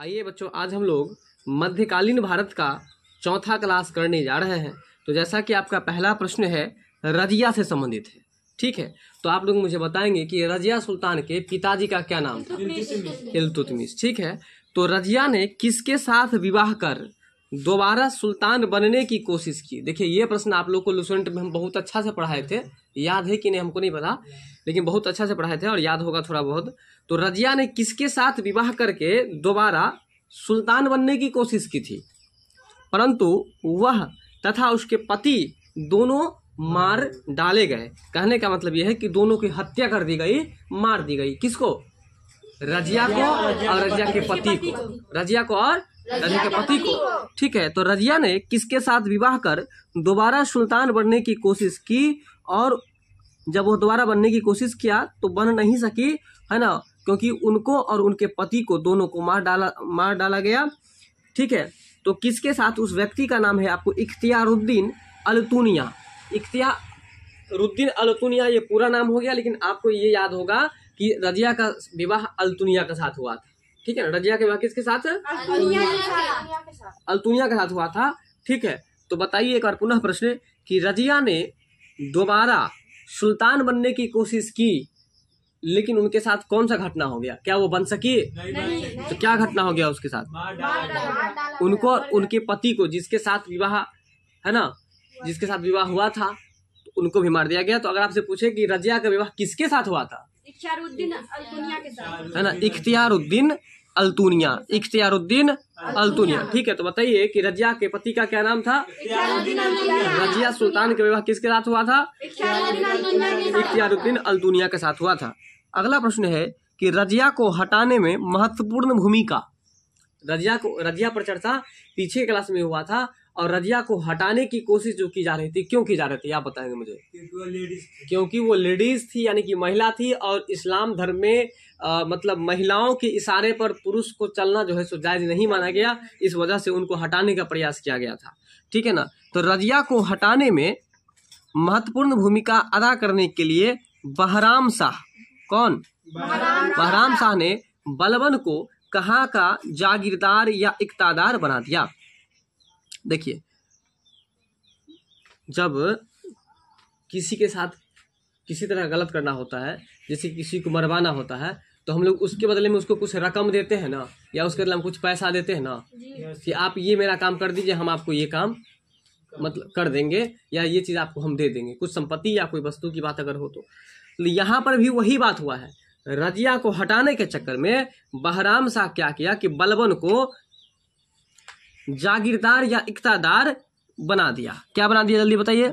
आइए बच्चों, आज हम लोग मध्यकालीन भारत का चौथा क्लास करने जा रहे हैं। तो जैसा कि आपका पहला प्रश्न है रजिया से संबंधित है, ठीक है। तो आप लोग मुझे बताएंगे कि रजिया सुल्तान के पिताजी का क्या नाम था? इल्तुतमिश, ठीक है। तो रजिया ने किसके साथ विवाह कर दोबारा सुल्तान बनने की कोशिश की? देखिए, ये प्रश्न आप लोग को लुसेंट में हम बहुत अच्छा से पढ़ाए थे, याद है कि नहीं हमको नहीं पता, लेकिन बहुत अच्छा से पढ़ाए थे और याद होगा थोड़ा बहुत। तो रजिया ने किसके साथ विवाह करके दोबारा सुल्तान बनने की कोशिश की थी, परंतु वह तथा उसके पति दोनों मार डाले गए। कहने का मतलब यह है कि दोनों की हत्या कर दी गई, मार दी गई। किसको? रजिया को और रजिया के पति को। रजिया को और रजिया के पति को, ठीक है। तो रजिया ने किसके साथ विवाह कर दोबारा सुल्तान बनने की कोशिश की, और जब वो दोबारा बनने की कोशिश किया तो बन नहीं सकी, है ना, क्योंकि उनको और उनके पति को दोनों को मार डाला गया, ठीक है। तो किसके साथ? उस व्यक्ति का नाम है आपको इख्तियारुद्दीन अल्तुनिया। इख्तियारुद्दीन अल्तुनिया ये पूरा नाम हो गया, लेकिन आपको ये याद होगा कि रजिया का विवाह अल्तुनिया के साथ हुआ था, ठीक है। रजिया के विवाह किसके साथ? अल्तुनिया के साथ हुआ था, ठीक है। तो बताइए एक बार पुनः प्रश्न कि रजिया ने दोबारा सुल्तान बनने की कोशिश की, लेकिन उनके साथ कौन सा घटना हो गया? क्या वो बन सकी? नहीं। तो क्या घटना हो गया उसके साथ? उनको और उनके पति को, जिसके साथ विवाह, है ना, जिसके साथ विवाह हुआ था, तो उनको भी मार दिया गया। तो अगर आपसे पूछे कि रजिया का विवाह किसके साथ हुआ था, इख्तियारुद्दीन अल्तुनिया के साथ, है ना, इख्तियारुद्दीन अल्तुनिया, इख्तियारुद्दीन अल्तुनिया, ठीक है। तो बताइए कि रजिया के पति का क्या नाम था? रजिया सुल्तान का विवाह किसके साथ हुआ था? इख्तियारुद्दीन अल्तुनिया के साथ हुआ था। अगला प्रश्न है कि रजिया को हटाने में महत्वपूर्ण भूमिका, रजिया पर चर्चा पीछे क्लास में हुआ था, और रजिया को हटाने की कोशिश जो की जा रही थी, क्यों की जा रही थी आप बताएंगे मुझे? क्योंकि वो लेडीज थी, यानी कि महिला थी, और इस्लाम धर्म में मतलब महिलाओं के इशारे पर पुरुष को चलना जो है सो जायज नहीं माना गया, इस वजह से उनको हटाने का प्रयास किया गया था, ठीक है ना। तो रजिया को हटाने में महत्वपूर्ण भूमिका अदा करने के लिए बहराम शाह, कौन? बहराम शाह ने बलबन को कहाँ का जागीरदार या इक्तादार बना दिया? देखिए, जब किसी के साथ किसी तरह गलत करना होता है, जैसे किसी को मरवाना होता है, तो हम लोग उसके बदले में उसको कुछ रकम देते हैं ना, या उसके बदले में कुछ पैसा देते हैं ना, कि आप ये मेरा काम कर दीजिए, हम आपको ये काम मतलब कर देंगे, या ये चीज़ आपको हम दे देंगे, कुछ संपत्ति या कोई वस्तु की बात अगर हो तो यहाँ पर भी वही बात हुआ है। रजिया को हटाने के चक्कर में बहराम शाह क्या किया कि बलबन को जागीरदार या इक्तादार बना दिया। क्या बना दिया, जल्दी बताइए?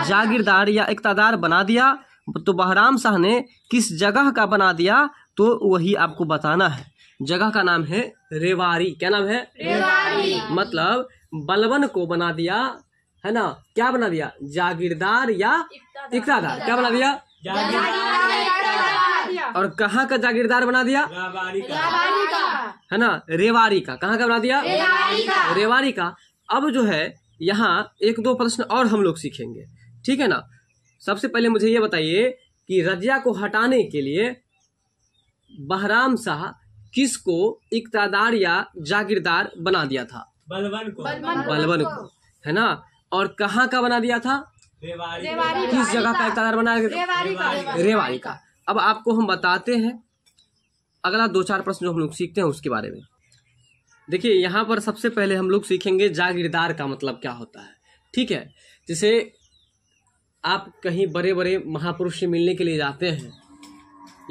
जागीरदार या इक्तादार बना दिया। तो बहराम शाह ने किस जगह का बना दिया, तो वही आपको बताना है। जगह का नाम है रेवाड़ी। क्या नाम है? रेवाड़ी। मतलब बलबन को बना दिया, है ना, क्या बना दिया? जागीरदार या इक्तादार। क्या बना दिया? और कहाँ का जागीरदार बना दिया? है ना, रेवाड़ी का। कहाँ का बना दिया? रेवाड़ी का। अब जो है यहाँ एक दो प्रश्न और हम लोग सीखेंगे, ठीक है ना। सबसे पहले मुझे ये बताइए कि रजिया को हटाने के लिए बहराम शाह किसको इक्तादार या जागीरदार बना दिया था? बलबन को, है ना। और कहाँ का बना दिया था? किस जगह का इक्तादार बना दिया? रेवाड़ी का। अब आपको हम बताते हैं अगला दो चार प्रश्न जो हम लोग सीखते हैं उसके बारे में। देखिए, यहाँ पर सबसे पहले हम लोग सीखेंगे जागीरदार का मतलब क्या होता है, ठीक है। जैसे आप कहीं बड़े बड़े महापुरुष से मिलने के लिए जाते हैं,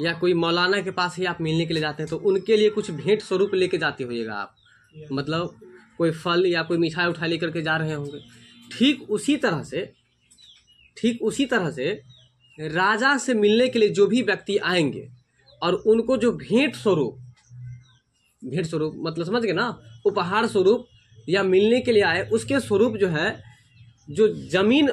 या कोई मौलाना के पास ही आप मिलने के लिए जाते हैं, तो उनके लिए कुछ भेंट स्वरूप लेके जाते होइएगा आप, मतलब कोई फल या कोई मिठाई उठा लेकर के जा रहे होंगे। ठीक उसी तरह से राजा से मिलने के लिए जो भी व्यक्ति आएंगे, और उनको जो भेंट स्वरूप मतलब समझ गए ना, उपहार स्वरूप या मिलने के लिए आए, उसके स्वरूप जो है जो जमीन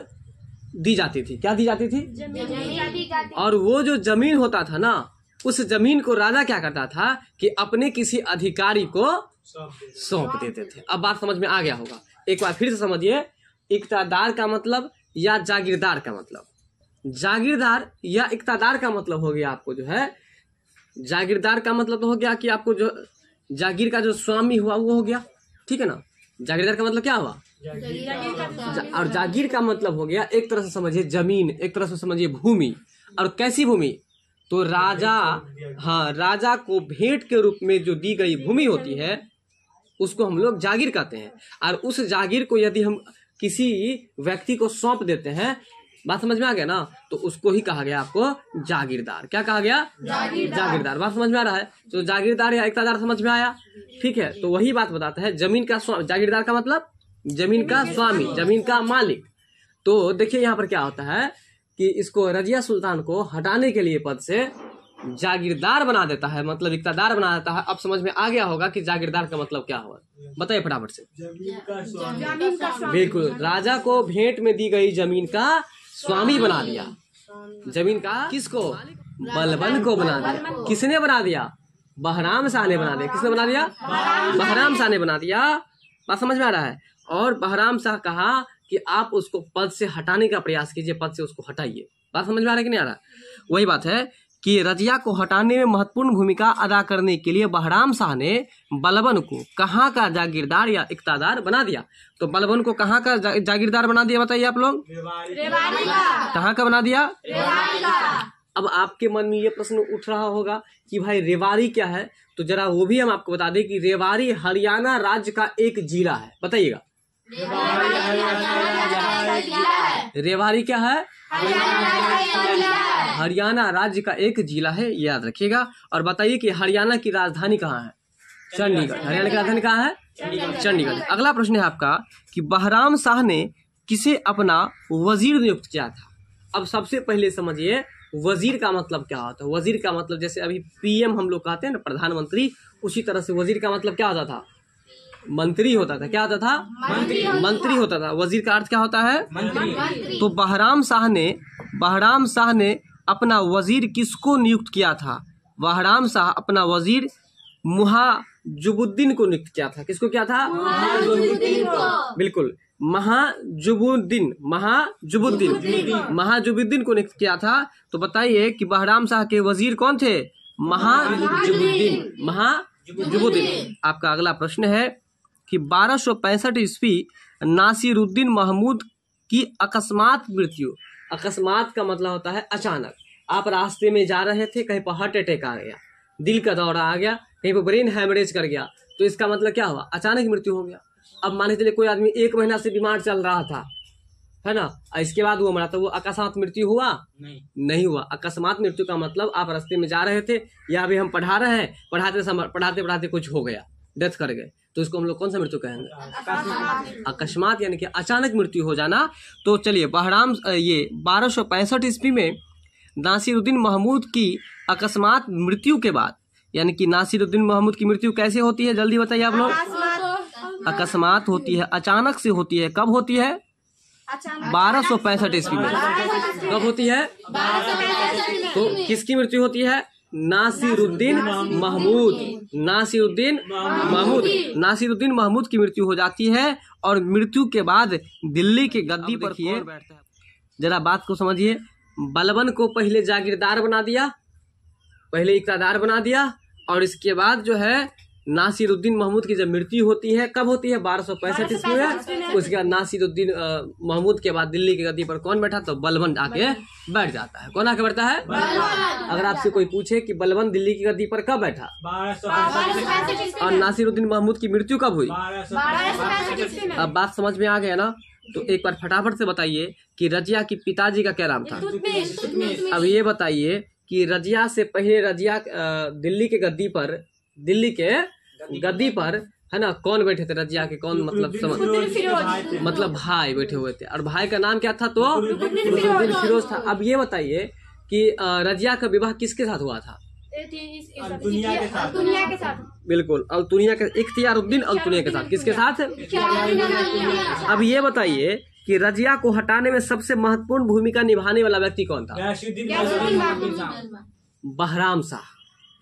दी जाती थी। क्या दी जाती थी? जमीन। और वो जो जमीन होता था ना, उस जमीन को राजा क्या करता था कि अपने किसी अधिकारी को सौंप देते थे। अब बात समझ में आ गया होगा। एक बार फिर से समझिए, इक्तादार का मतलब या जागीरदार का मतलब। जागीरदार या इक्तादार का मतलब हो गया आपको जो है जागीरदार का मतलब तो हो गया कि आपको जो जागीर का जो स्वामी हुआ वो हो गया, ठीक है ना। जागीरदार का मतलब क्या हुआ, और जागीर का मतलब हो गया एक तरह से समझिए जमीन, एक तरह से समझिए भूमि। और कैसी भूमि, तो राजा, हाँ, राजा को भेंट के रूप में जो दी गई भूमि होती है उसको हम लोग जागीर कहते हैं। और उस जागीर को यदि हम किसी व्यक्ति को सौंप देते हैं, बात समझ में आ गया ना, तो उसको ही कहा गया आपको जागीरदार। क्या कहा गया, जागीरदार। बात समझ में आ रहा है, तो जागीरदार या इक्तादार समझ में आया, ठीक है। तो वही बात बताता है जमीन का स्वामी, जागीरदार का मतलब जमीन का स्वामी, जमीन का मालिक। तो देखिए यहाँ पर क्या होता है कि इसको रजिया सुल्तान को हटाने के लिए पद से जागीरदार बना देता है, मतलब इक्तादार बना देता है। अब समझ में आ गया होगा कि जागीरदार का मतलब क्या हुआ, बताइए फटाफट से। बिल्कुल, राजा को भेंट में दी गई जमीन का स्वामी बना दिया। जमीन का किसको, बलबन को बना दिया। किसने बना दिया, बहराम शाह ने बना दिया। किसने बना दिया, बहराम शाह ने बना दिया। बात समझ में आ रहा है। और बहराम शाह कहा कि आप उसको पद से हटाने का प्रयास कीजिए, पद से उसको हटाइए। बात समझ में आ रहा है कि नहीं आ रहा। वही बात है कि रजिया को हटाने में महत्वपूर्ण भूमिका अदा करने के लिए बहराम शाह ने बलबन को कहाँ का जागीरदार या इक्तादार बना दिया। तो बलबन को कहाँ का जागीरदार बना दिया, बताइए आप लोग, कहाँ का बना दिया। अब आपके मन में ये प्रश्न उठ रहा होगा कि भाई रेवाड़ी क्या है, तो जरा वो भी हम आपको बता दें कि रेवाड़ी हरियाणा राज्य का एक जिला है। बताइएगा, रेवाड़ी क्या है, हरियाणा राज्य का एक जिला है, याद रखिएगा। और बताइए कि हरियाणा की राजधानी कहाँ है, चंडीगढ़। हरियाणा की राजधानी कहाँ है, चंडीगढ़। अगला प्रश्न है आपका कि बहराम शाह ने किसे अपना वजीर नियुक्त किया था। अब सबसे पहले समझिए वजीर का मतलब क्या होता है। वजीर का मतलब जैसे अभी पीएम हम लोग कहते हैं ना, प्रधानमंत्री, उसी तरह से वजीर का मतलब क्या होता था, मंत्री होता था। क्या होता था, मंत्री होता था। वजीर का अर्थ क्या होता है, मंत्री। तो बहराम शाह ने अपना वजीर किसको नियुक्त किया था। बहराम शाह अपना वजीर महाजुबुद्दीन को नियुक्त किया था। किसको किया था, बिल्कुल, महाजुबुद्दीन को नियुक्त किया था। तो बताइए कि बहराम शाह के वजीर कौन थे, महाजुबुद्दीन। आपका अगला प्रश्न है कि 1265 ईस्वी नासिरुद्दीन महमूद की अकस्मात मृत्यु। अकस्मात का मतलब होता है अचानक। आप रास्ते में जा रहे थे, कहीं पर हार्ट अटैक आ गया, दिल का दौरा आ गया, कहीं पर ब्रेन हैमरेज कर गया, तो इसका मतलब क्या हुआ, अचानक मृत्यु हो गया। अब मान के चलिए कोई आदमी 1 महीना से बीमार चल रहा था, है ना, इसके बाद वो मरा, तो वो अकस्मात मृत्यु हुआ, नहीं हुआ। अकस्मात मृत्यु का मतलब आप रास्ते में जा रहे थे, या अभी हम पढ़ा रहे हैं, पढ़ाते कुछ हो गया, डेथ कर गए, तो इसको हम लोग कौन सा मृत्यु कहेंगे, अकस्मात, यानी कि अचानक मृत्यु हो जाना। तो चलिए बहराम ये 1265 ईस्वी में नासिरुद्दीन महमूद की अकस्मात मृत्यु के बाद, यानी कि नासिरुद्दीन महमूद की मृत्यु कैसे होती है, जल्दी बताइए आप लोग। अकस्मात होती है, अचानक से होती है। कब होती है, 1265 ईस्वी में। कब होती है, तो किसकी मृत्यु होती है, नासिरुद्दीन महमूद की मृत्यु हो जाती है। और मृत्यु के बाद दिल्ली के गद्दी पर जरा बात को समझिए। बलबन को पहले जागीरदार बना दिया, पहले इक्तादार बना दिया, और इसके बाद जो है नासिरुद्दीन महमूद की जब मृत्यु होती है, कब होती है, 1265 ईस्वी में। उसके बाद नासिरुद्दीन महमूद के बाद दिल्ली की गद्दी पर कौन बैठा, तो बलबन आके बैठ जाता है। कौन आके बैठता है, अगर आपसे कोई पूछे कि बलबन दिल्ली की गद्दी पर कब बैठा, और नासिरुद्दीन महमूद की मृत्यु कब हुई, अब बात समझ में आ गया ना। तो एक बार फटाफट से बताइए कि रजिया की पिताजी का क्या नाम था। अब ये बताइए कि रजिया से पहले, रजिया दिल्ली के गद्दी पर है ना, कौन बैठे थे रजिया के, कौन मतलब भाई बैठे हुए थे, और भाई का नाम क्या था, तो कुतुबुद्दीन फिरोज था। अब ये बताइए कि रजिया का विवाह किसके साथ हुआ था, अल्तुनिया के साथ। बिल्कुल, अल्तुनिया के, इख्तियारुद्दीन अल्तुनिया के साथ। किसके साथ, अब ये बताइए कि रजिया को हटाने में सबसे महत्वपूर्ण भूमिका निभाने वाला व्यक्ति कौन था, बहराम शाह।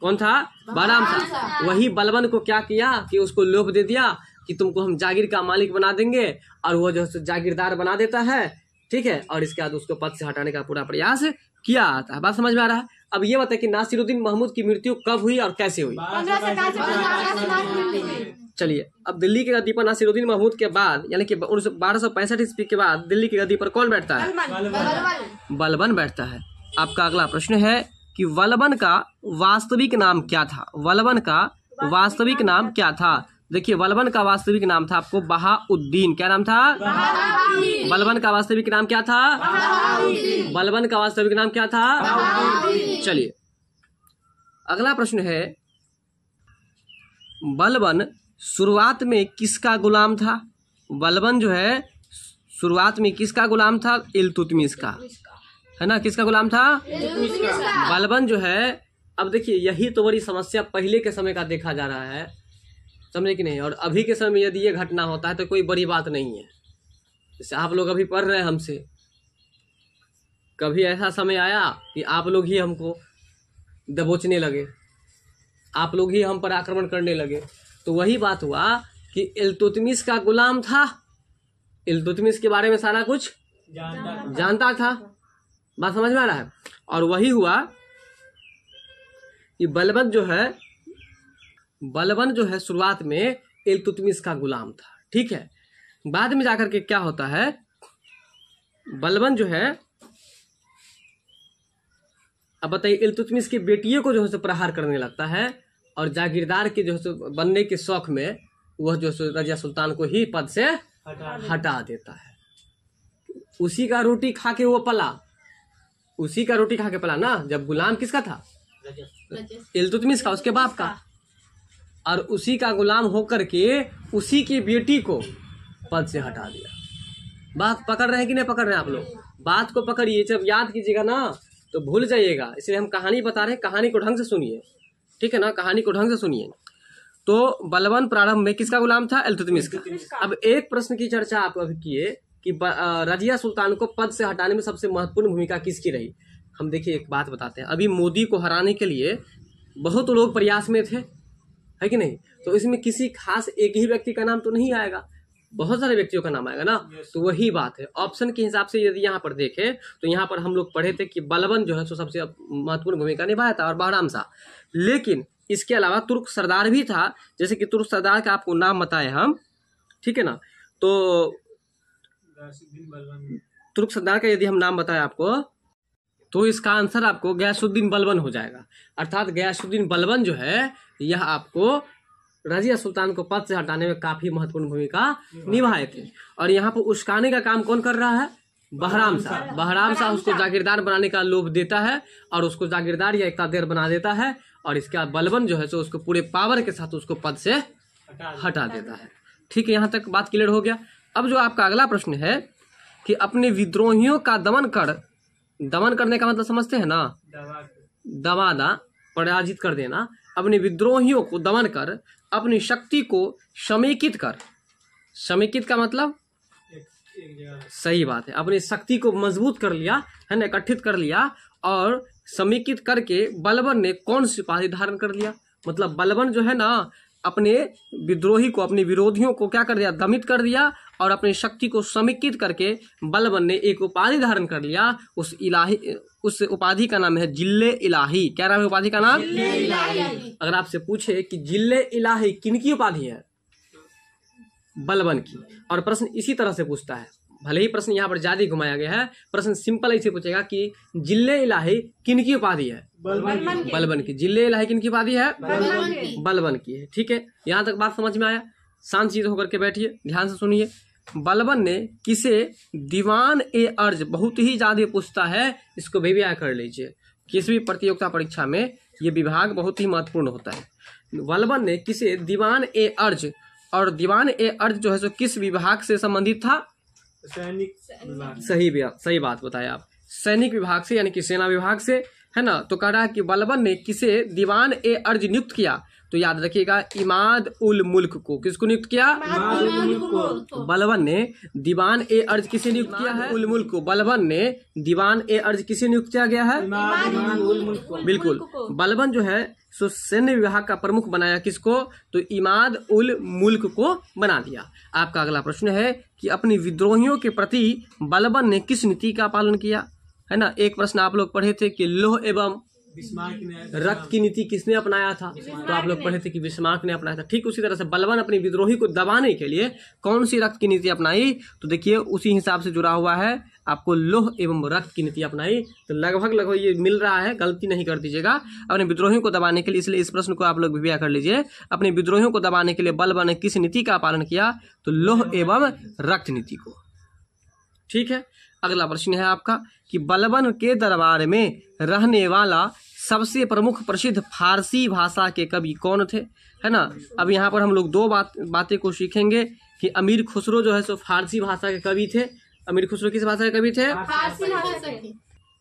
कौन था, बहराम शाह। वही बलबन को क्या किया कि उसको लोभ दे दिया कि तुमको हम जागीर का मालिक बना देंगे, और वो जो जागीरदार बना देता है, ठीक है, और इसके बाद उसको पद से हटाने का पूरा प्रयास किया था। बात समझ में आ रहा है? अब ये बताए कि नासिरुद्दीन महमूद की मृत्यु कब हुई और कैसे हुई? 1557 चलिए, अब दिल्ली की गद्दी पर नासिरुद्दीन महमूद के बाद यानी कि 1265 ईस्वी के बाद दिल्ली की गद्दी पर कौन बैठता है? बलबन बैठता है। आपका अगला प्रश्न है कि बलबन का वास्तविक नाम क्या था? बलबन का वास्तविक नाम क्या था? देखिए, बलबन का वास्तविक नाम था आपको बहाउद्दीन। क्या नाम था? बलबन का वास्तविक नाम क्या था? बलबन का वास्तविक नाम क्या था? चलिए, अगला प्रश्न है, बलबन शुरुआत में किसका गुलाम था? बलबन जो है शुरुआत में किसका गुलाम था? इल्तुतमिश का, है ना? किसका गुलाम था? बलबन जो है, अब देखिए यही तो बड़ी समस्या पहले के समय का देखा जा रहा है, समझे कि नहीं? और अभी के समय में यदि ये घटना होता है तो कोई बड़ी बात नहीं है। जैसे आप लोग अभी पढ़ रहे हैं हमसे, कभी ऐसा समय आया कि आप लोग ही हमको दबोचने लगे, आप लोग ही हम पर आक्रमण करने लगे, तो वही बात हुआ कि इल्तुतमिश का गुलाम था, इल्तुतमिश के बारे में सारा कुछ जानता था। बात समझ में आ रहा है? और वही हुआ कि बलबन जो है शुरुआत में इल्तुतमिश का गुलाम था, ठीक है। बाद में जाकर के क्या होता है, बलबन जो है, अब बताइए, इल्तुतमिश की बेटियों को जो है प्रहार करने लगता है और जागीरदार के जो है बनने के शौक में वह जो है रजिया सुल्तान को ही पद से हटा देता है। उसी का रोटी खा के वो पला, उसी का रोटी खा के पला ना। जब गुलाम किसका था? इल्तुतमिश का, उसके बाप का, और उसी का गुलाम होकर के उसी की बेटी को पद से हटा दिया। बात पकड़ रहे हैं कि नहीं पकड़ रहे हैं आप लोग? बात को पकड़िए, जब याद कीजिएगा ना तो भूल जाइएगा। इसलिए हम कहानी बता रहे हैं, कहानी को ढंग से सुनिए, ठीक है ना? कहानी को ढंग से सुनिए। तो बलबन प्रारंभ में किसका गुलाम था? इल्तुतमिश का। अब एक प्रश्न की चर्चा आप अभी किए कि रजिया सुल्तान को पद से हटाने में सबसे महत्वपूर्ण भूमिका किसकी रही। हम देखिए एक बात बताते हैं, अभी मोदी को हराने के लिए बहुत लोग प्रयास में थे, है कि नहीं? तो इसमें किसी खास एक ही व्यक्ति का नाम तो नहीं आएगा, बहुत सारे व्यक्तियों का नाम आएगा ना। तो वही बात है, ऑप्शन के हिसाब से यदि यहाँ पर देखें तो यहाँ पर हम लोग पढ़े थे कि बलबन जो है सो सबसे महत्वपूर्ण भूमिका निभाया था और बहराम शाह। लेकिन इसके अलावा तुर्क सरदार भी था, जैसे कि तुर्क सरदार का आपको नाम बताए हम, ठीक है ना? तो तुर्क सरदार का यदि हम नाम बताए आपको तो इसका आंसर आपको गयासुद्दीन बलबन हो जाएगा। अर्थात गयासुद्दीन बलबन जो है यह आपको रजिया सुल्तान को पद से हटाने में काफी महत्वपूर्ण भूमिका निभाए थे। और यहाँ पर उस्काने का काम कौन कर रहा है? बहराम शाह। बहराम शाह उसको जागीरदार बनाने का लोभ देता है और उसको जागीरदार या इक्तादार बना देता है, और इसके बाद बलबन जो है सो उसको पूरे पावर के साथ उसको पद से हटा देता है। ठीक है, यहाँ तक बात क्लियर हो गया। अब जो आपका अगला प्रश्न है कि अपने विद्रोहियों का दमन करने का मतलब समझते हैं ना? दबाना, पराजित कर देना। अपने विद्रोहियों को दमन कर अपनी शक्ति को समेकित कर, समेकित का मतलब सही बात है, अपनी शक्ति को मजबूत कर लिया है ना, इकट्ठित कर लिया। और समेकित करके बलबन ने कौन सी उपाधि धारण कर लिया? मतलब बलबन जो है ना अपने विद्रोही को, अपने विरोधियों को क्या कर दिया? दमित कर दिया। और अपनी शक्ति को समेकित करके बलबन ने एक उपाधि धारण कर लिया। उस उपाधि का नाम है जिल्ले इलाही। क्या नाम है उपाधि का नाम? अगर आपसे पूछे कि जिल्ले इलाही किनकी उपाधि है? बलबन की। और प्रश्न इसी तरह से पूछता है, भले ही प्रश्न यहाँ पर ज्यादा घुमाया गया है, प्रश्न सिंपल ऐसे पूछेगा कि जिल्ले इलाही किनकी उपाधि है? बलबन की। जिल्ले इलाही किनकी उपाधि है? बलबन की है। ठीक है, यहाँ तक बात समझ में आया? शांत चित्त होकर के बैठिए, ध्यान से सुनिए। बलबन ने किसे दीवान ए अर्ज, बहुत ही ज्यादा पूछता है, इसको भी याद कर लीजिए। किसी भी प्रतियोगिता परीक्षा में ये विभाग बहुत ही महत्वपूर्ण होता है। बलबन ने किसे दीवान ए अर्ज, और दीवान ए अर्ज जो है सो किस विभाग से संबंधित था? सैनिक। सही बात बताया आप, सैनिक विभाग से, यानी कि सेना विभाग से, है ना। तो कह रहा है कि बलबन ने किसे दीवान ए अर्ज नियुक्त किया? तो याद रखिएगा इमाद उल मुल्क को किसको नियुक्त किया? बलबन ने दीवान ए अर्ज किसे नियुक्त किया है? उल मुल्क को। बलबन ने दीवान ए अर्ज किसे नियुक्त किया गया है? बिल्कुल। बलबन जो है सो सैन्य विभाग का प्रमुख बनाया किसको? तो इमाद उल मुल्क को बना दिया। आपका अगला प्रश्न है कि अपनी विद्रोहियों के प्रति बलबन ने किस नीति का पालन किया, है ना। एक प्रश्न आप लोग पढ़े थे कि लोह एवं रक्त की नीति किसने अपनाया था? तो आप लोग पढ़े थे कि बिस्मार्क ने अपनाया था। ठीक उसी तरह से बलबन अपनी विद्रोही को दबाने के लिए कौन सी रक्त की नीति अपनाई? तो देखिए उसी हिसाब से जुड़ा हुआ है, आपको लोह एवं रक्त की नीति अपनाई। तो लगभग ये मिल रहा है, गलती नहीं कर दीजिएगा। अपने विद्रोहियों को दबाने के लिए, इसलिए इस प्रश्न को आप लोग विवेक कर लीजिए। अपने विद्रोहियों को दबाने के लिए बलबन ने किस नीति का पालन किया? तो लोह एवं रक्त नीति को। ठीक है, अगला प्रश्न है आपका कि बलबन के दरबार में रहने वाला सबसे प्रमुख प्रसिद्ध फारसी भाषा के कवि कौन थे, है ना। अब यहाँ पर हम लोग दो बातें को सीखेंगे कि अमीर खुसरो जो है सो फारसी भाषा के कवि थे। अमीर खुसरो किस भाषा के कवि थे? फारसी भाषा के।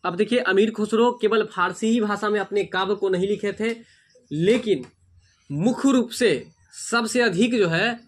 अब देखिए अमीर खुसरो केवल फारसी ही भाषा में अपने काव्य को नहीं लिखे थे, लेकिन मुख्य रूप से सबसे अधिक जो है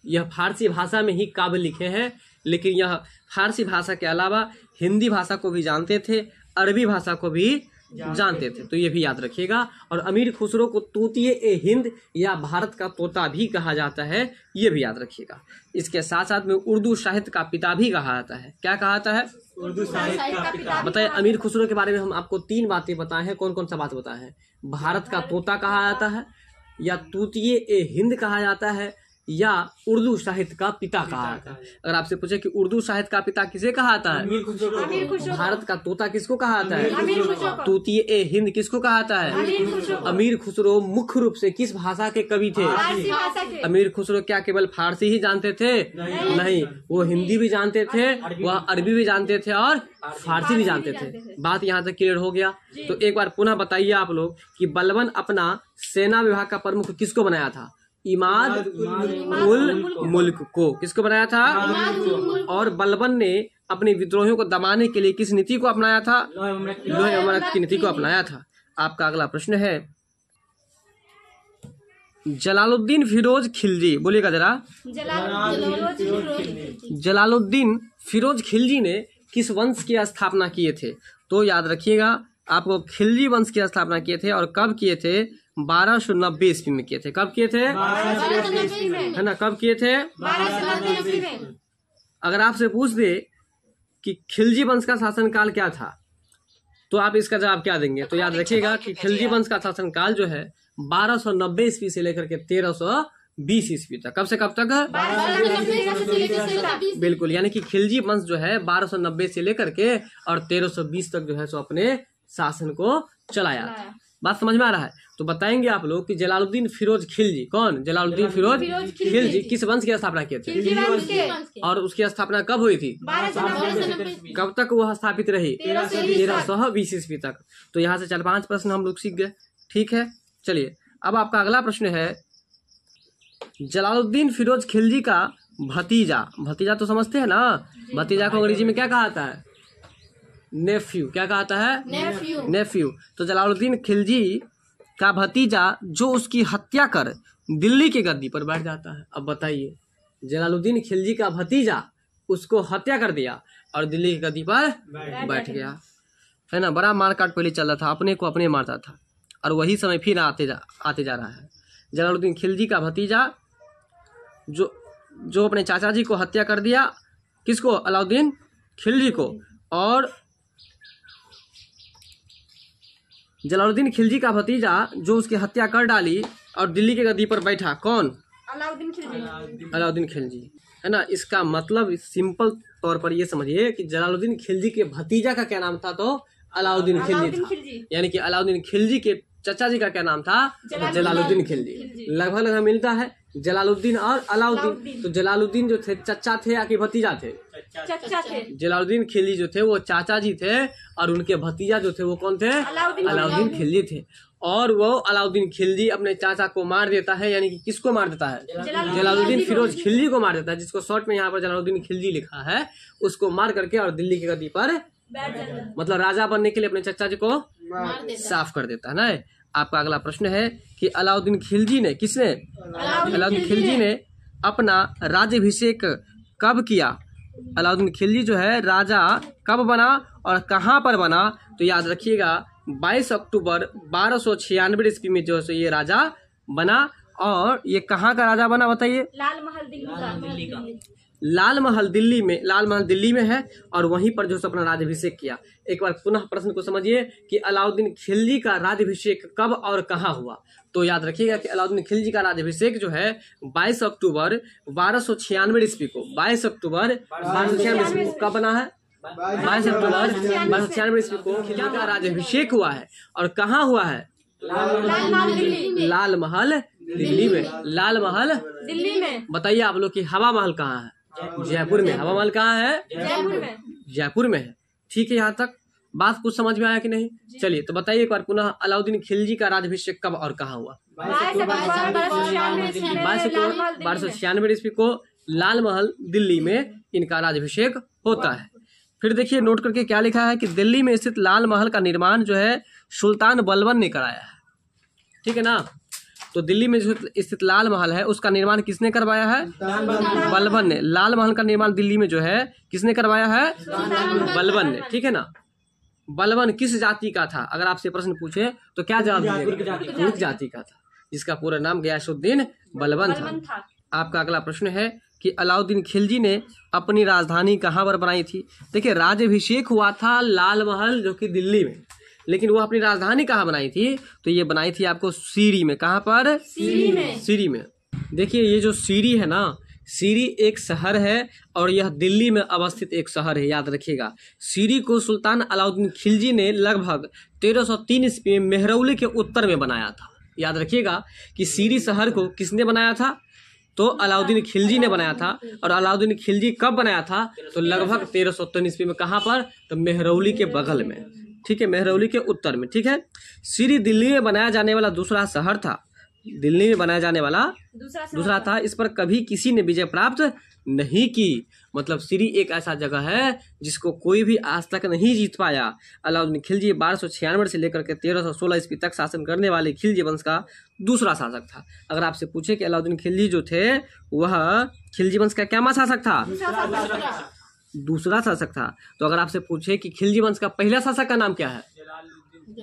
यह फारसी भाषा में ही काव्य लिखे हैं। लेकिन यह फारसी भाषा के अलावा हिंदी भाषा को भी जानते थे, अरबी भाषा को भी जानते थे, तो ये भी याद रखिएगा। और अमीर खुसरो को तूतिए ए हिंद या भारत का तोता भी कहा जाता है, ये भी याद रखिएगा। इसके साथ साथ में उर्दू साहित्य का पिता भी कहा जाता है। क्या कहा जाता है? उर्दू साहित्य का पिता। बताइए अमीर खुसरो के बारे में हम आपको 3 बातें बताए हैं। कौन कौन सा बात बताए हैं? भारत का तोता कहा जाता है, या तूतिए ए हिंद कहा जाता है, या उर्दू साहित्य का पिता कहा जाता है। अगर आपसे पूछे कि उर्दू साहित्य का पिता किसे कहा जाता है? भारत का तोता किसको कहा जाता है? तूतिए ए हिंद किसको कहा जाता है? अमीर खुसरो मुख्य रूप से किस भाषा के कवि थे? अमीर खुसरो क्या केवल फारसी ही जानते थे? नहीं, वो हिंदी भी जानते थे, वह अरबी भी जानते थे और फारसी भी जानते थे। बात यहाँ तक क्लियर हो गया। तो एक बार पुनः बताइए आप लोग कि बलबन अपना सेना विभाग का प्रमुख किसको बनाया था? इमाद उल मुल्क को। किसको बनाया था? और बलबन ने अपने विद्रोहियों को दबाने के लिए किस नीति को अपनाया था? लोह एवं रक्त की नीति को अपनाया था। आपका अगला प्रश्न है जलालुद्दीन फिरोज खिलजी, बोलिएगा जरा। जलालुद्दीन फिरोज खिलजी ने किस वंश की स्थापना किए थे? तो याद रखिएगा आपको खिलजी वंश की स्थापना किए थे, और कब किए थे? 1290 ईस्वी में किए थे। कब किए थे? है ना, कब किए थे? 1290 में। अगर आपसे पूछ दे कि खिलजी वंश का शासनकाल क्या था, तो आप इसका जवाब क्या देंगे? तो याद रखिएगा कि खिलजी वंश का शासनकाल जो है 1290 ईस्वी से लेकर के 1320 ईस्वी तक। कब से कब तक? बिल्कुल, यानी कि खिलजी वंश जो है 1290 से लेकर के और 1320 तक जो है सो अपने शासन को चलाया था। बात समझ में आ रहा है? तो बताएंगे आप लोग कि जलालुद्दीन फिरोज खिलजी, कौन? जलालुद्दीन फिरोज खिलजी किस वंश की स्थापना किए थे? और उसकी स्थापना कब हुई थी? कब तक वह स्थापित रही? 1320 ईस्वी तक। तो यहाँ से 4-5 प्रश्न हम लोग सीख गए। ठीक है, चलिए अब आपका अगला प्रश्न है जलालुद्दीन फिरोज खिलजी का भतीजा। भतीजा तो समझते हैं ना? भतीजा को अंग्रेजी में क्या कहा जाता है? नेफ्यू। क्या कहता है? नेफ्यू। तो जलालुद्दीन खिलजी का भतीजा जो उसकी हत्या कर दिल्ली की गद्दी पर बैठ जाता है। अब बताइए, जलालुद्दीन खिलजी का भतीजा उसको हत्या कर दिया और दिल्ली की गद्दी पर बैठ गया, है ना। बड़ा मारकाट पहले चल रहा था, अपने को अपने मारता था, और वही समय फिर आते जा रहा है। जलालुद्दीन खिलजी का भतीजा जो अपने चाचा जी को हत्या कर दिया, किसको? अलाउद्दीन खिलजी को। और जलालुद्दीन खिलजी का भतीजा जो उसकी हत्या कर डाली और दिल्ली की गद्दी पर बैठा, कौन? अलाउद्दीन खिलजी, है ना। इसका मतलब सिंपल तौर पर ये समझिए कि जलालुद्दीन खिलजी के भतीजा का क्या नाम था? तो अलाउद्दीन खिलजी था। यानी कि अलाउद्दीन खिलजी के चाचा जी का क्या नाम था? जलालुद्दीन खिलजी। लगभग मिलता है जलालुद्दीन और अलाउद्दीन। तो जलालुद्दीन जो थे चाचा थे या कि भतीजा थे? चाचा थे। जलालुद्दीन खिलजी जो थे वो चाचा जी थे, और उनके भतीजा जो थे वो कौन थे? अलाउद्दीन खिलजी थे। और वो अलाउद्दीन खिलजी अपने चाचा को मार देता है, यानी कि किसको मार देता है? जलालुद्दीन फिरोज खिलजी को मार देता है, जिसको शॉर्ट में यहाँ पर जलालुद्दीन खिलजी लिखा है। उसको मार करके और दिल्ली की गद्दी पर मतलब राजा बनने के लिए अपने चाचा जी को साफ कर देता है ना। आपका अगला प्रश्न है कि अलाउद्दीन खिलजी ने अलाउद्दीन खिलजी ने अपना राज्याभिषेक कब किया? अलाउद्दीन खिलजी जो है राजा कब बना और कहाँ पर बना? तो याद रखिएगा 22 अक्टूबर 1296 ईस्वी में जो है ये राजा बना। और ये कहाँ का राजा बना बताइए? लाल महल दिल्ली का। लाल महल दिल्ली में है और वहीं पर जो है अपना राज्याभिषेक किया। एक बार पुनः प्रश्न को समझिए कि अलाउद्दीन खिलजी का राज्याभिषेक कब और कहाँ हुआ। तो याद रखिएगा कि अलाउद्दीन खिलजी का राज्याभिषेक जो है 22 अक्टूबर 1296 ईस्वी को 22 अक्टूबर 1296 ईस्वी को कब बना है? 22 अक्टूबर 1296 ईस्वी को खिलजी का राज्याभिषेक हुआ है। और कहाँ हुआ है? लाल महल दिल्ली में। लाल महल दिल्ली में। बताइए आप लोग कि हवा महल कहाँ है? जयपुर में। हवा महल कहाँ है? जयपुर में है। ठीक है, यहाँ तक बात कुछ समझ में आया कि नहीं? चलिए तो बताइए एक बार पुनः अलाउद्दीन खिलजी का राज्याभिषेक कब और कहाँ हुआ? 22 अक्टूबर 1296 ईस्वी को लाल महल दिल्ली में इनका राज्याभिषेक होता है। फिर देखिए नोट करके क्या लिखा है कि दिल्ली में स्थित लाल महल का निर्माण जो है सुल्तान बलबन ने कराया है। ठीक है ना? तो दिल्ली में जो स्थित लाल महल है उसका निर्माण किसने करवाया है? बलबन ने। लाल महल का निर्माण दिल्ली में जो है किसने करवाया है? बलबन ने। ठीक है ना? बलबन किस जाति का था? अगर आपसे प्रश्न पूछे तो क्या जवाब दीजिएगा? तुर्क जाति का था, जिसका पूरा नाम गयासुद्दीन बलबन था। आपका अगला प्रश्न है कि अलाउद्दीन खिलजी ने अपनी राजधानी कहाँ पर बनाई थी? देखिए राज्याभिषेक हुआ था लाल महल जो कि दिल्ली में, लेकिन वो अपनी राजधानी कहाँ बनाई थी? तो ये बनाई थी आपको सीरी में। कहाँ पर? सीरी में। देखिए ये जो सीरी है ना, सीरी एक शहर है और यह दिल्ली में अवस्थित एक शहर है। याद रखिएगा सीरी को सुल्तान अलाउद्दीन खिलजी ने लगभग 1303 ईस्वी में मेहरौली के उत्तर में बनाया था। याद रखिएगा कि सीरी शहर को किसने बनाया था? तो अलाउद्दीन खिलजी ने बनाया था। और अलाउद्दीन खिलजी कब बनाया था? तो लगभग 1303 ईस्वी में। कहाँ पर? तो मेहरौली के बगल में। ठीक है, मेहरौली के उत्तर में। ठीक है, सीरी दिल्ली में बनाया जाने वाला दूसरा शहर था। दिल्ली में बनाया जाने वाला दूसरा था। इस पर कभी किसी ने विजय प्राप्त नहीं की। मतलब सीरी एक ऐसा जगह है जिसको कोई भी आज तक नहीं जीत पाया। अलाउद्दीन खिलजी 1296 से लेकर के 1316 ईस्वी तक शासन करने वाले खिलजी वंश का दूसरा शासक था। अगर आपसे पूछे कि अलाउद्दीन खिलजी जो थे वह खिलजी वंश का क्या शासक था? दूसरा शासक था। तो अगर आपसे पूछे कि खिलजी वंश का पहला शासक का नाम क्या है?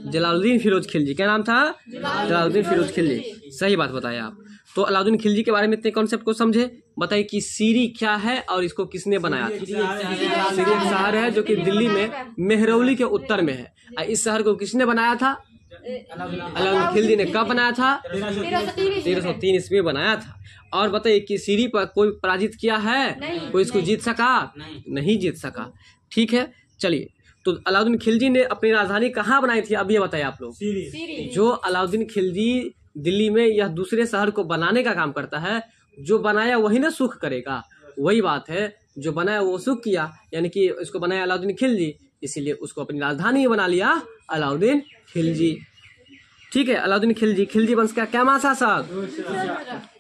जलालुद्दीन फिरोज खिलजी। क्या नाम था? जलालुद्दीन फिरोज खिलजी। सही बात बताया आप। तो अलाउद्दीन खिलजी के बारे में इतने कॉन्सेप्ट को समझे। बताइए कि सीरी क्या है और इसको किसने बनाया था? सीरी एक शहर है जो कि दिल्ली में मेहरौली के उत्तर में है। इस शहर को किसने बनाया था? अलाउद्दीन खिलजी ने। कब बनाया था? 1303 ईस्वी में बनाया था। और बताइए कि सीरी पर कोई पराजित किया है? कोई इसको जीत सका? नहीं जीत सका। ठीक है, चलिए तो अलाउद्दीन खिलजी ने अपनी राजधानी कहाँ बनाई थी? अब ये बताइए आप लोग। जो अलाउद्दीन खिलजी दिल्ली में यह दूसरे शहर को बनाने का काम करता है। जो बनाया वही ना सुख करेगा। वही बात है, जो बनाया वो सुख किया, यानी कि इसको बनाया अलाउद्दीन खिलजी, इसीलिए उसको अपनी राजधानी बना लिया अलाउद्दीन खिलजी। ठीक है, अलाउद्दीन खिलजी वंश का क्या शासक?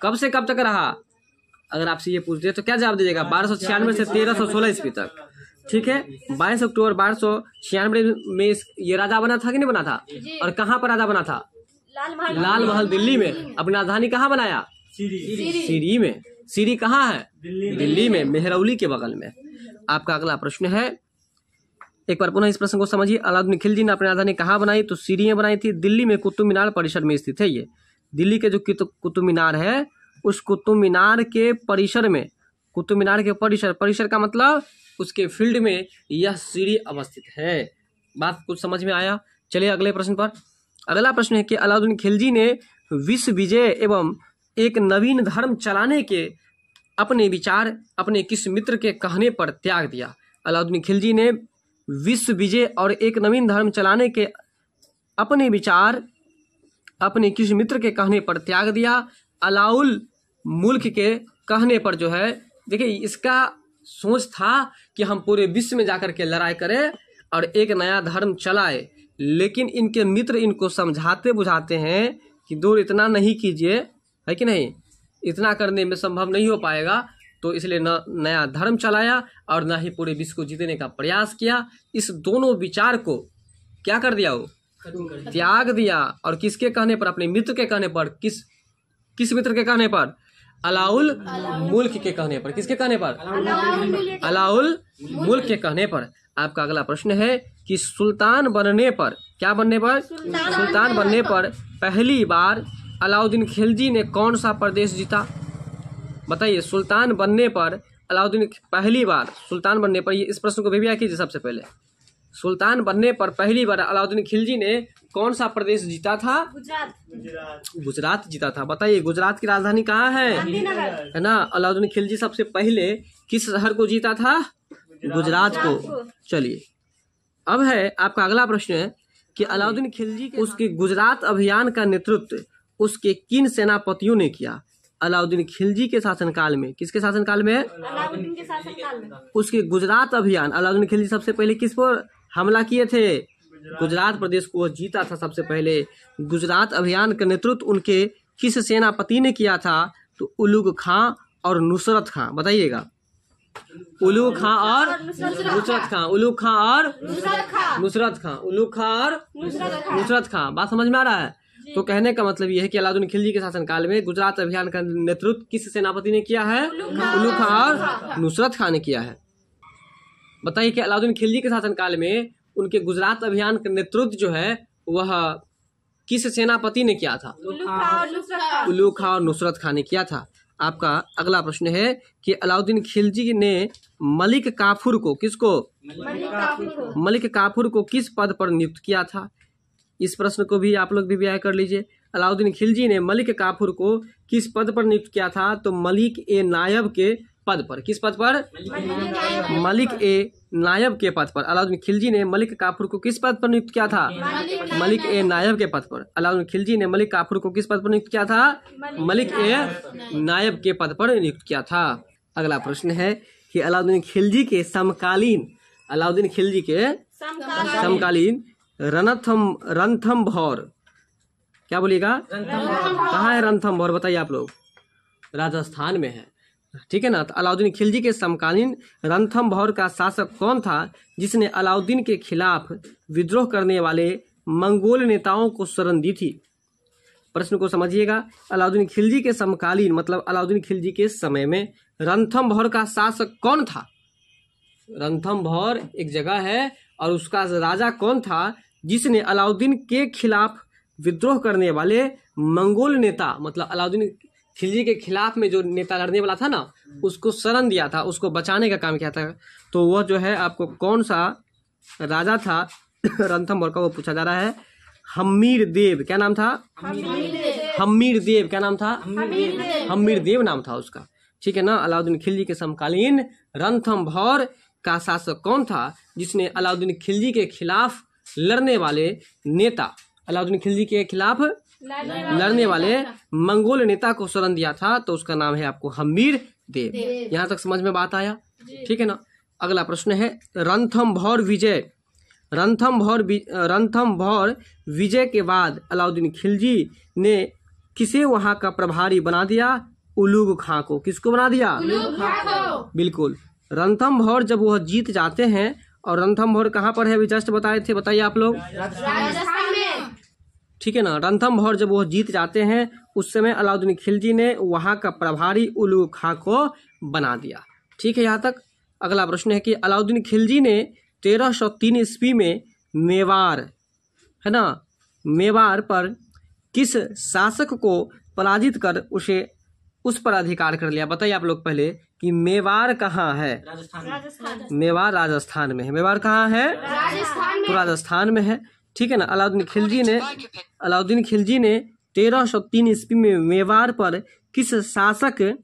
कब से कब तक रहा? अगर आपसे ये पूछ दिया तो क्या जवाब दीजिएगा? 1296 से 1316 ईस्वी तक। ठीक है, 22 अक्टूबर 1296 में ये राजा बना था कि नहीं बना था? और कहाँ पर राजा बना था? लाल महल दिल्ली में। अपनी राजधानी कहाँ बनाया? सीरी में। सीरी कहाँ है? दिल्ली में, मेहरौली के बगल में। आपका अगला प्रश्न है, एक बार पुनः इस प्रश्न को समझिए। अलाउद्दीन खिलजी ने अपनी राजधानी कहाँ बनाई? तो सीरी में बनाई थी। दिल्ली में कुतुब मीनार परिसर में स्थित है। ये दिल्ली के जो कुतुब मीनार है उस कुतुब मीनार के परिसर में, कुतुब मीनार के परिसर का मतलब उसके फील्ड में यह सीरी अवस्थित है। बात कुछ समझ में आया? चलिए अगले प्रश्न पर। अगला प्रश्न है कि अलाउद्दीन खिलजी ने विश्व विजय एवं एक नवीन धर्म चलाने के अपने विचार अपने किस मित्र के कहने पर त्याग दिया? अलाउद्दीन खिलजी ने विश्व विजय और एक नवीन धर्म चलाने के अपने विचार अपने किस मित्र के कहने पर त्याग दिया? अलाउल मुल्क के कहने पर जो है। देखिए इसका सोच था कि हम पूरे विश्व में जाकर के लड़ाई करें और एक नया धर्म चलाए, लेकिन इनके मित्र इनको समझाते बुझाते हैं कि दूर इतना नहीं कीजिए, है कि नहीं, इतना करने में संभव नहीं हो पाएगा। तो इसलिए न नया धर्म चलाया और न ही पूरे विश्व को जीतने का प्रयास किया। इस दोनों विचार को क्या कर दिया? वो त्याग दिया। और किसके कहने पर? अपने मित्र के कहने पर। किस मित्र के कहने पर? अलाउल मुल्क के कहने पर। किसके कहने पर? अलाउल मुल्क के कहने पर। आपका अगला प्रश्न है कि सुल्तान बनने पर, क्या बनने पर? सुल्तान बनने पर पहली बार अलाउद्दीन खिलजी ने कौन सा प्रदेश जीता? बताइए, सुल्तान बनने पर अलाउद्दीन पहली बार सुल्तान बनने पर, ये इस प्रश्न को भी कीजिए। सबसे पहले सुल्तान बनने पर पहली बार अलाउद्दीन खिलजी ने कौन सा प्रदेश जीता था? गुजरात जीता था। बताइए, गुजरात की राजधानी कहाँ है ना? अलाउद्दीन खिलजी सबसे पहले किस शहर को जीता था? गुजरात को। चलिए, अब है आपका अगला प्रश्न है कि अलाउद्दीन खिलजी के उसके गुजरात अभियान का नेतृत्व उसके किन सेनापतियों ने किया? अलाउद्दीन खिलजी के शासनकाल में। किसके शासनकाल में? अलाउद्दीन के शासनकाल में। उसके गुजरात अभियान, अलाउद्दीन खिलजी सबसे पहले किस पर हमला किए थे? गुजरात प्रदेश को जीता था सबसे पहले। गुजरात अभियान का नेतृत्व उनके किस सेनापति ने किया था? तो उलुग खां और नुसरत खां। बताइएगा, उलुग खां और नुसरत खां। उलुग खां और नुसरत खां। उलुग खां और नुसरत खां। बात समझ में आ रहा है? तो कहने का मतलब यह है कि अलाउद्दीन खिलजी के शासनकाल में गुजरात अभियान का नेतृत्व किस सेनापति ने किया है? उलुग खां और नुसरत खां ने किया है। बताइए कि अलाउद्दीन खिलजी के शासनकाल में उनके गुजरात अभियान का नेतृत्व जो है वह किस सेनापति ने किया था? उलुग खां और नुसरत खां ने किया था। आपका अगला प्रश्न है कि अलाउद्दीन खिलजी ने मलिक काफूर को, किसको? मलिक काफूर को किस पद पर नियुक्त किया था? इस प्रश्न को भी आप लोग भी व्याख्या कर लीजिए। अलाउद्दीन खिलजी ने मलिक काफूर को किस पद पर नियुक्त किया था? तो मलिक ए नायब के पद पर। किस पद पर? मलिक ए नायब के पद पर। अलाउद्दीन खिलजी ने मलिक काफूर को किस पद पर नियुक्त किया था? मलिक ए नायब के पद पर। अलाउद्दीन खिलजी ने मलिक काफूर को किस पद पर नियुक्त किया था? मलिक ए नायब के पद पर नियुक्त किया था। अगला प्रश्न है कि अलाउद्दीन खिलजी के समकालीन, अलाउद्दीन खिलजी के समकालीन रणथंभौर, क्या बोलिएगा? कहाँ है रणथंभौर? बताइए आप लोग। राजस्थान में है, ठीक है ना? तो अलाउद्दीन खिलजी के समकालीन रणथंभौर का शासक कौन था जिसने अलाउद्दीन के खिलाफ विद्रोह करने वाले मंगोल नेताओं को शरण दी थी? प्रश्न को समझिएगा। अलाउद्दीन खिलजी के समकालीन मतलब अलाउद्दीन खिलजी के समय में रणथंभौर का शासक कौन था? रणथंभौर एक जगह है और उसका राजा कौन था जिसने अलाउद्दीन के खिलाफ विद्रोह करने वाले मंगोल नेता, मतलब अलाउद्दीन खिलजी के खिलाफ में जो नेता लड़ने वाला था ना, उसको शरण दिया था, उसको बचाने का काम किया था। तो वह जो है आपको कौन सा राजा था रणथंभौर का, वो पूछा जा रहा है। हम्मीर देव, क्या नाम था? हम्मीर देव, क्या नाम था? हम्मीर देव नाम था उसका, ठीक है ना? अलाउद्दीन खिलजी के समकालीन रणथंभौर का शासक कौन था जिसने अलाउद्दीन खिलजी के खिलाफ लड़ने वाले नेता, अलाउद्दीन खिलजी के खिलाफ लड़ने वाले मंगोल नेता को शरण दिया था? तो उसका नाम है आपको हम्मीर देव। यहाँ तक समझ में बात आया, ठीक है ना? अगला प्रश्न है रणथंभौर विजय। रणथंभौर विजय के बाद अलाउद्दीन खिलजी ने किसे वहां का प्रभारी बना दिया? उलुग खां को। किसको बना दिया? बिल्कुल। रणथंभौर जब वह जीत जाते हैं, और रणथंभौर कहाँ पर है अभी जस्ट बताए थे, बताइए आप लोग। राजस्थान में, ठीक है ना? रणथंभौर जब वह जीत जाते हैं उस समय अलाउद्दीन खिलजी ने वहां का प्रभारी उलुग खां को बना दिया, ठीक है यहाँ तक। अगला प्रश्न है कि अलाउद्दीन खिलजी ने 1303 ईस्वी में मेवाड़, है ना, मेवाड़ पर किस शासक को पराजित कर उसे उस पर अधिकार कर लिया? बताइए आप लोग पहले कि मेवाड़ कहाँ है? राजस्थान। मेवाड़ राजस्थान में है। मेवाड़ कहाँ है? राजस्थान में। तो राजस्थान में है, ठीक है ना? अलाउद्दीन खिलजी ने 1303 ईस्वी में मेवाड़ पर किस शासक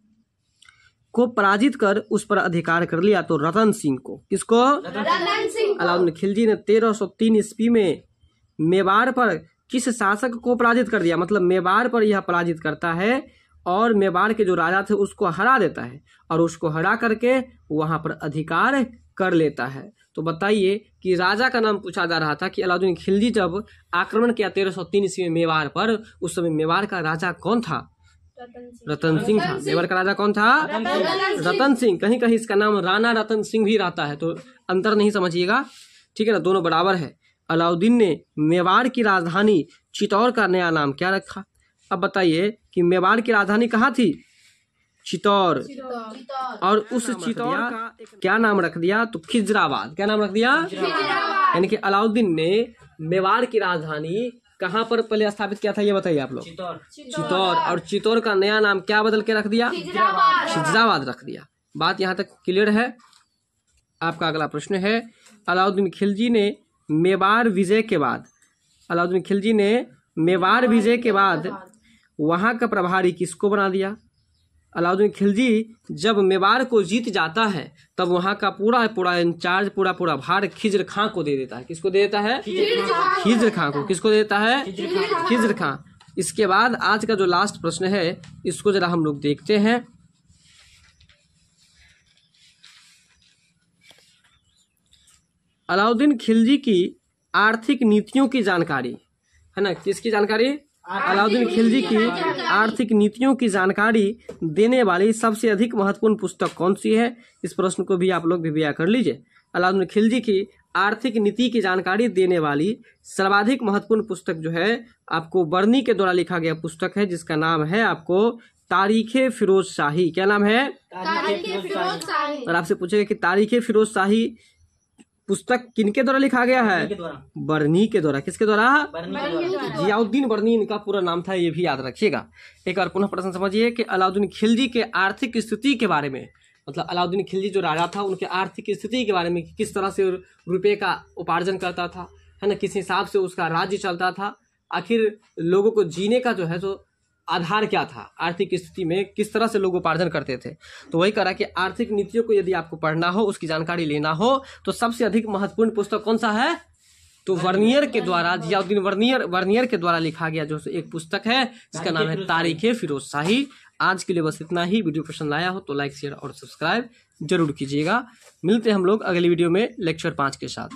को पराजित कर उस पर अधिकार कर लिया? तो रतन सिंह को। किसको? रतन सिंह को। अलाउद्दीन खिलजी ने 1303 ईस्वी में मेवाड़ पर किस शासक को पराजित कर दिया? मतलब मेवाड़ पर यह पराजित करता है और मेवाड़ के जो राजा थे उसको हरा देता है और उसको हरा करके वहां पर अधिकार कर लेता है। तो बताइए कि राजा का नाम पूछा जा रहा था कि अलाउद्दीन खिलजी जब आक्रमण किया 1303 ईस्वी में मेवाड़ पर, उस समय मेवाड़ का राजा कौन था? रतन सिंह था। मेवाड़ का राजा कौन था? रतन सिंह। कहीं कहीं इसका नाम राणा रतन सिंह भी रहता है, तो अंतर नहीं समझिएगा, ठीक है ना? दोनों बराबर है। अलाउद्दीन ने मेवाड़ की राजधानी चित्तौड़ का नया नाम क्या रखा? अब बताइए कि मेवाड़ की राजधानी कहाँ थी? चित्तौड़। और उस चित्तौड़ का क्या नाम रख दिया? तो खिजराबाद। क्या नाम रख दिया? यानी कि अलाउद्दीन ने मेवाड़ की राजधानी कहाँ पर पहले स्थापित किया था, ये बताइए आप लोग। चित्तौड़। और चित्तौड़ का नया नाम क्या बदल के रख दिया? खिजराबाद रख दिया। बात यहाँ तक क्लियर है? आपका अगला प्रश्न है, अलाउद्दीन खिलजी ने मेवाड़ विजय के बाद, अलाउद्दीन खिलजी ने मेवाड़ विजय के बाद वहां का प्रभारी किसको बना दिया? अलाउद्दीन खिलजी जब मेवाड़ को जीत जाता है तब वहां का पूरा इंचार्ज, पूरा भार खिज्र खां को दे देता है। किसको दे देता है? खिज्र खां को। किसको दे देता है? खिज्र खां। इसके बाद आज का जो लास्ट प्रश्न है इसको जरा हम लोग देखते हैं। अलाउद्दीन खिलजी की आर्थिक नीतियों की जानकारी, है ना, किसकी जानकारी? अलाउद्दीन खिलजी की आर्थिक नीतियों की जानकारी देने वाली सबसे अधिक महत्वपूर्ण पुस्तक कौन सी है? इस प्रश्न को भी आप लोग भी कर लीजिए। अलाउद्दीन खिलजी की आर्थिक नीति की जानकारी देने वाली सर्वाधिक महत्वपूर्ण पुस्तक जो है आपको बर्नी के द्वारा लिखा गया पुस्तक है, जिसका नाम है आपको तारीखे फिरोज शाही। क्या नाम है? तारीखे फिरोज शाही। और आपसे पूछेगा कि तारीखे फिरोज शाही पुस्तक किनके द्वारा लिखा गया है? बर्नी के द्वारा। किसके द्वारा? जियाउद्दीन बर्नी इनका पूरा नाम था, ये भी याद रखिएगा। एक और पुनः प्रश्न समझिए कि अलाउद्दीन खिलजी के आर्थिक स्थिति के बारे में, मतलब अलाउद्दीन खिलजी जो राजा था उनके आर्थिक स्थिति के बारे में, किस तरह से रुपए का उपार्जन करता था, है ना, किस हिसाब से उसका राज्य चलता था, आखिर लोगों को जीने का जो है तो आधार क्या था, आर्थिक स्थिति में किस तरह से लोग उपार्जन करते थे। तो वही करा कि आर्थिक नीतियों को यदि आपको पढ़ना हो, उसकी जानकारी लेना हो, तो सबसे अधिक महत्वपूर्ण पुस्तक कौन सा है? तो वर्नियर के द्वारा, जियाउद्दीन वर्नियर के द्वारा लिखा गया जो एक पुस्तक है जिसका नाम है तारीखे फिरोज शाही। आज के लिए बस इतना ही। वीडियो पसंद आया हो तो लाइक, शेयर और सब्सक्राइब जरूर कीजिएगा। मिलते हैं हम लोग अगली वीडियो में लेक्चर 5 के साथ।